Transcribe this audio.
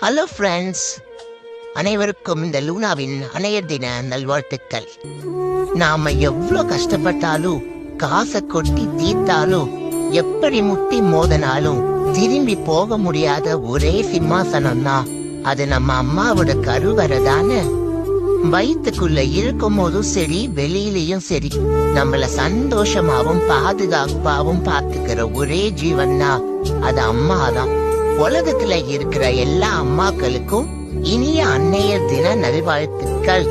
Hello friends, அனைவருக்கும் இந்த லூனாவின் அணையர் தின நல்வாழ்த்துக்கள். நாம எவ்வளோ கஷ்டப்பட்டாலும், காசை கொட்டி தீர்த்தாலும், எப்படி முட்டி மோதனாலும் திரும்பி போக முடியாத ஒரே சிம்மாசனம்னா அது நம்ம அம்மாவோட கருவறை தானே. வயிற்றுக்குள்ள இருக்கும் போதும் சரி, வெளியிலயும் சரி, நம்மள சந்தோஷமாவும் பாதுகாப்பாவும் பார்த்துக்கிற ஒரே ஜீவன்னா அது அம்மாதான். உலகத்துல இருக்கிற எல்லா அம்மாக்களுக்கும் இனிய அன்னையர் தின நல்வாழ்த்துக்கள்.